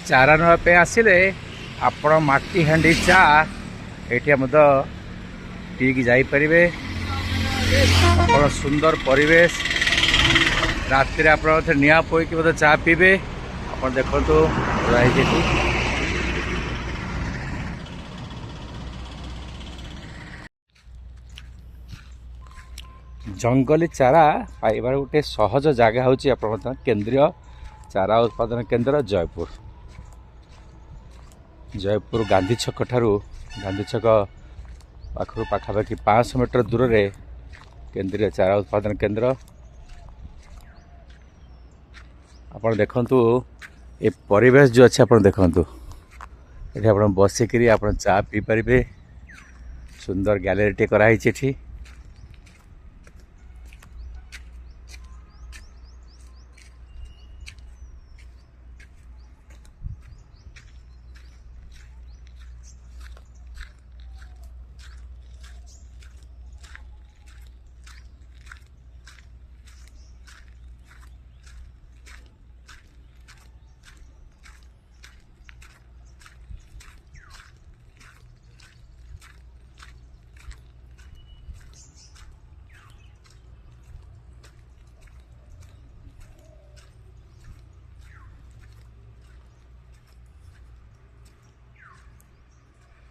चारा नापे आसिले आपण माटी हांडी चा ये पीक जापरे। आप सुंदर परिवेश राति आप निआ पोईक चा पीबे। आप देखो जंगली चारा पाइबार गोटे सहज जगह हूँ केंद्रीय चारा उत्पादन केंद्र जयपुर। जयपुर गांधी छक ठारू गांधी छक पाखु पाखापाखि 500 मीटर दूर रे केंद्रीय चारा उत्पादन केंद्र। आप देखंतु ये परिवेश जो अच्छे आप देखंतु ये आप बसिकी आप चा पी पारे। सुंदर गैलरी टे कराई।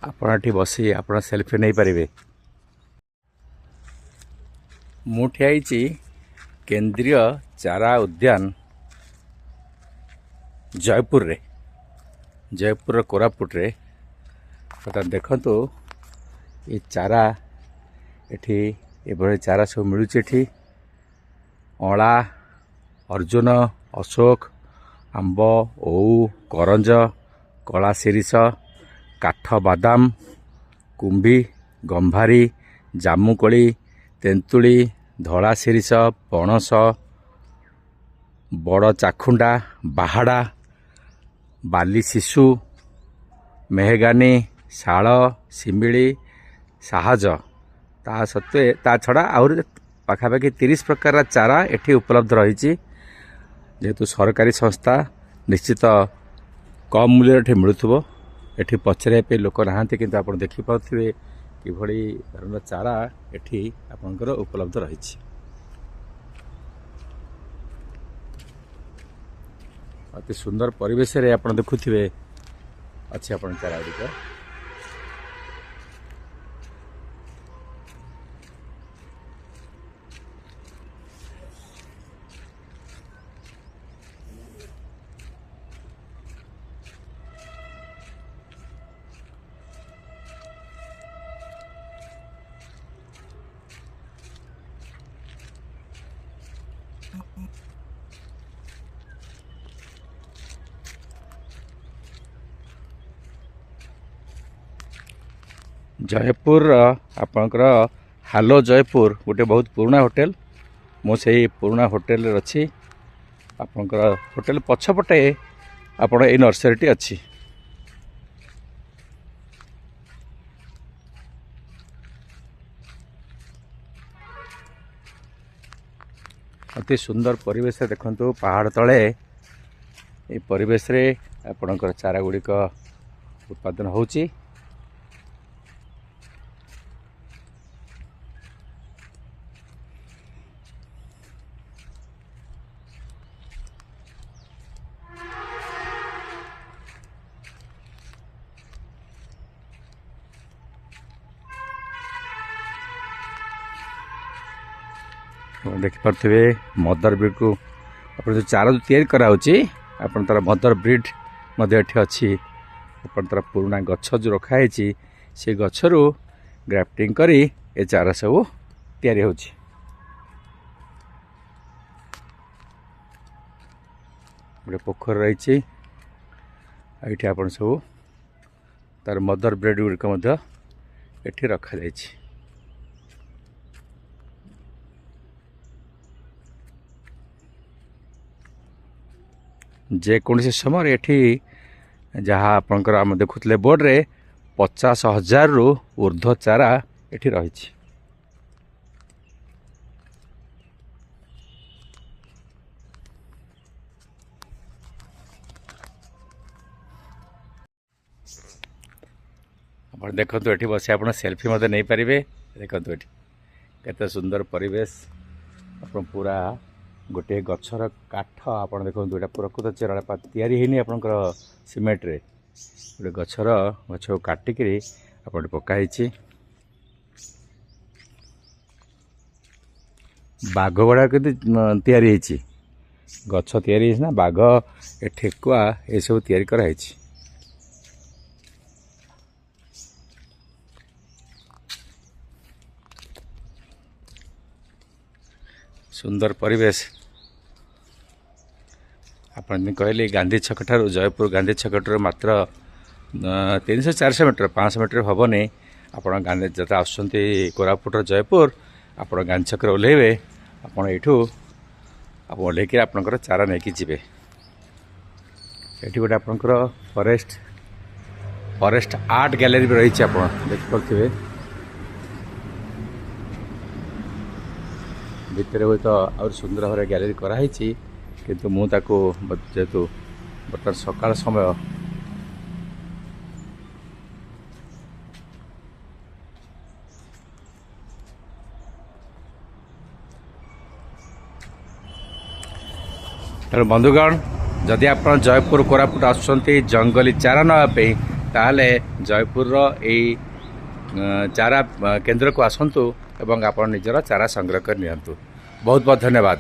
आपठी बसी आप सेल्फी नहीं पारे। मुठी केंद्रीय चारा उद्यान जयपुर रे जयपुर कोरापुट रे देखंतु ये चारा एठी एभଳି चारा सब मिलुଛି। एठी अला अर्जुन अशोक आंब ओउ करंज कला शिरीष काठ बादाम कुंभी गंभारी जामुकोली तेंतुली धला शिरीष पणस बड़ चाखुंडा बाहाड़ा बाली शिशु मेहगानी शाल शिमिली साहज ता सत्वे ता छड़ा आउर पाखापाखि 30 प्रकार चारा एठी उपलब्ध रही। जेहेतु सरकारी संस्था निश्चित कम मूल्य एठी मिलुथबो। एठी पचरे पे लोक नहांती किंतु आपण देखि पाउथिबे किभଳି धरण चारा एठी आपनकर उपलब्ध रही। अति सुंदर परिवेश रे आपण देखुथिबे अच्छे आपण चारा गुड़िक। जयपुर आपणकर हालो जयपुर गोटे बहुत पुराना होटेल। मो से पुराना होटेल अच्छी आपणकर होटेल पछपटे आपण ए नर्सरी अच्छी। अति सुंदर परिवेश देखंतु पहाड़ तले ये परिवेश रे आपणकर चारा गुड़िक उत्पादन होची। देखिपे मदर ब्रीड को आप जो चारा जो तैयारी कराऊँच आप तार मदर ब्रीड अच्छी। आप तार पुराना गछ जो रखाई से गचरू ग्राफ्टिंग करी ए चारा सब तैयारी होची। गोटे पोखर रही ये आप सब तार मदर ब्रीड गुड़िक एठी रखा जाइछि। जेकोसी समय एठी जहाँ आपंकर आम देखुले बोर्ड रे 50,000 रु ऊर्ध्व चारा एठी रही। ଆପଣ ଦେଖନ୍ତୁ ଏଠି ବସି ଆପଣ ସେଲ୍ଫି ମଧ୍ୟ ନେଇପାରିବେ। ଦେଖନ୍ତୁ ଏଠି କେତେ ସୁନ୍ଦର ପରିବେଶ। ଆପଣ ପୁରା ଗୋଟିଏ ଗଛର କାଠ ଆପଣ ଦେଖନ୍ତୁ, ଏଇଟା ପ୍ରକୃତ ଚେର ତିଆରି ହେଇନି ଆପଣଙ୍କର ସିମେଣ୍ଟରେ, ଗୋଟେ ଗଛକୁ କାଟିକିରି ଆପଣ ଏଠି ପକା ହେଇଛି। ବାଘ ଗୁଡ଼ାକ କିନ୍ତୁ ତିଆରି ହେଇଛି, ଗଛ ତିଆରି ହେଇଛି ନା, ବାଘ ଏ ଠେକୁଆ ଏସବୁ ତିଆରି କରାହେଇଛି। ସୁନ୍ଦର ପରିବେଶ। ଆପଣ ଯେମିତି କହିଲେ ଗାନ୍ଧୀ ଛକ ଠାରୁ, ଜୟପୁର ଗାନ୍ଧୀ ଛକ ଠାରୁ ମାତ୍ର 300-400 ମିଟର, 500 ମିଟର ହେବନି। ଆପଣ ଗାନ୍ଧୀ ଯେତେ ଆସୁଛନ୍ତି କୋରାପୁଟର ଜୟପୁର, ଆପଣ ଗାନ୍ଧୀ ଛକରେ ଓହ୍ଲାଇବେ। ଆପଣ ଏଇଠୁ ଆପଣ ଓହ୍ଲେଇକି ଆପଣଙ୍କର ଚାରା ନେଇକି ଯିବେ। ଏଠି ଗୋଟେ ଆପଣଙ୍କର ଫରେଷ୍ଟ ଆର୍ଟ ଗ୍ୟାଲେରୀ ବି ରହିଛି, ଆପଣ ଦେଖିପାରୁଥିବେ। ଭିତରେ ହୁଏତ ଆହୁରି ସୁନ୍ଦର ଭାବରେ ଗ୍ୟାଲେରୀ କରାହେଇଛି, କିନ୍ତୁ ମୁଁ ତାକୁ ଯେହେତୁ ବର୍ତ୍ତମାନ ସକାଳ ସମୟ, ତେଣୁ ବନ୍ଧୁଗଣ, ଯଦି ଆପଣ ଜୟପୁର କୋରାପୁଟ ଆସୁଛନ୍ତି ଜଙ୍ଗଲୀ ଚାରା ନେବା ପାଇଁ, ତାହେଲେ ଜୟପୁରର ଏଇ ଚାରା କେନ୍ଦ୍ରକୁ ଆସନ୍ତୁ ଏବଂ ଆପଣ ନିଜର ଚାରା ସଂଗ୍ରହ କରି ନିଅନ୍ତୁ। ବହୁତ ବହୁତ ଧନ୍ୟବାଦ।